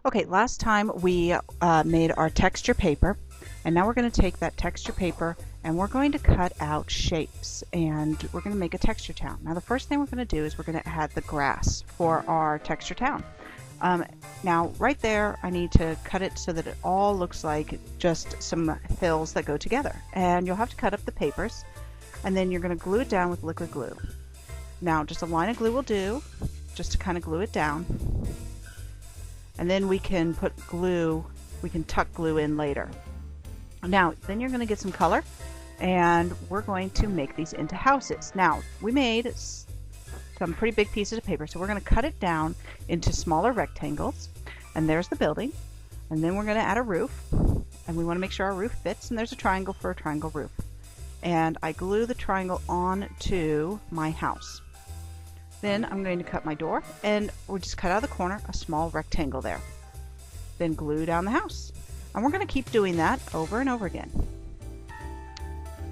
Okay, last time we made our texture paper, and now we're going to take that texture paper and we're going to cut out shapes, and we're going to make a texture town. Now the first thing we're going to do is we're going to add the grass for our texture town. Now right there I need to cut it so that it all looks like just some hills that go together, and you'll have to cut up the papers, and then you're going to glue it down with liquid glue. Now just a line of glue will do, just to kind of glue it down. And then we can put glue, we can tuck glue in later. Now, then you're going to get some color, and we're going to make these into houses. Now, we made some pretty big pieces of paper, so we're going to cut it down into smaller rectangles. And there's the building. And then we're going to add a roof, and we want to make sure our roof fits, and there's a triangle for a triangle roof. And I glue the triangle onto my house. Then I'm going to cut my door, and we'll just cut out of the corner a small rectangle there. Then glue down the house. And we're going to keep doing that over and over again.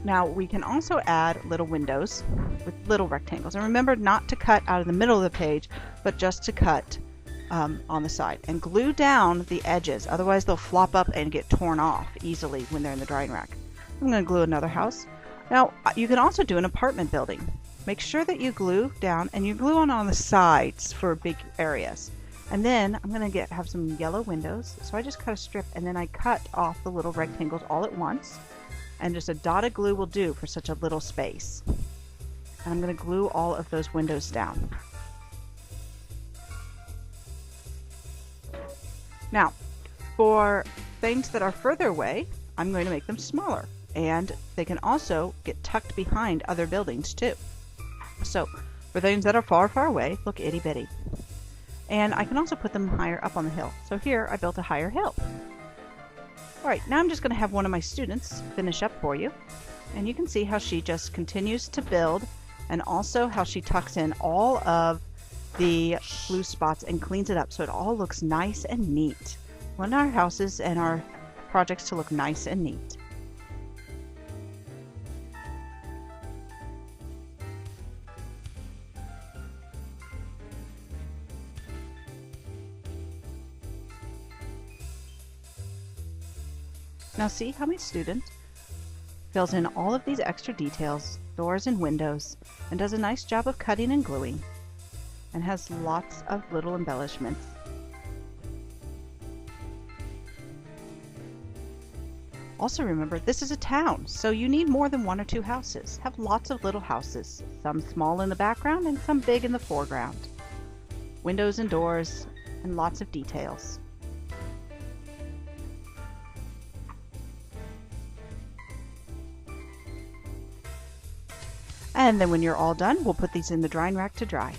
Now we can also add little windows with little rectangles. And remember not to cut out of the middle of the page, but just to cut on the side. And glue down the edges, otherwise they'll flop up and get torn off easily when they're in the drying rack. I'm going to glue another house. Now you can also do an apartment building. Make sure that you glue down, and you glue on the sides for big areas. And then I'm going to have some yellow windows, so I just cut a strip and then I cut off the little rectangles all at once, and just a dotted glue will do for such a little space. And I'm going to glue all of those windows down. Now for things that are further away, I'm going to make them smaller, and they can also get tucked behind other buildings too. So for things that are far, far away, look itty bitty. And I can also put them higher up on the hill. So here I built a higher hill. Alright, now I'm just going to have one of my students finish up for you. And you can see how she just continues to build, and also how she tucks in all of the blue spots and cleans it up so it all looks nice and neat. We want our houses and our projects to look nice and neat. Now see how my student fills in all of these extra details, doors and windows, and does a nice job of cutting and gluing, and has lots of little embellishments. Also remember, this is a town, so you need more than one or two houses. Have lots of little houses, some small in the background and some big in the foreground. Windows and doors, and lots of details. And then when you're all done, we'll put these in the drying rack to dry.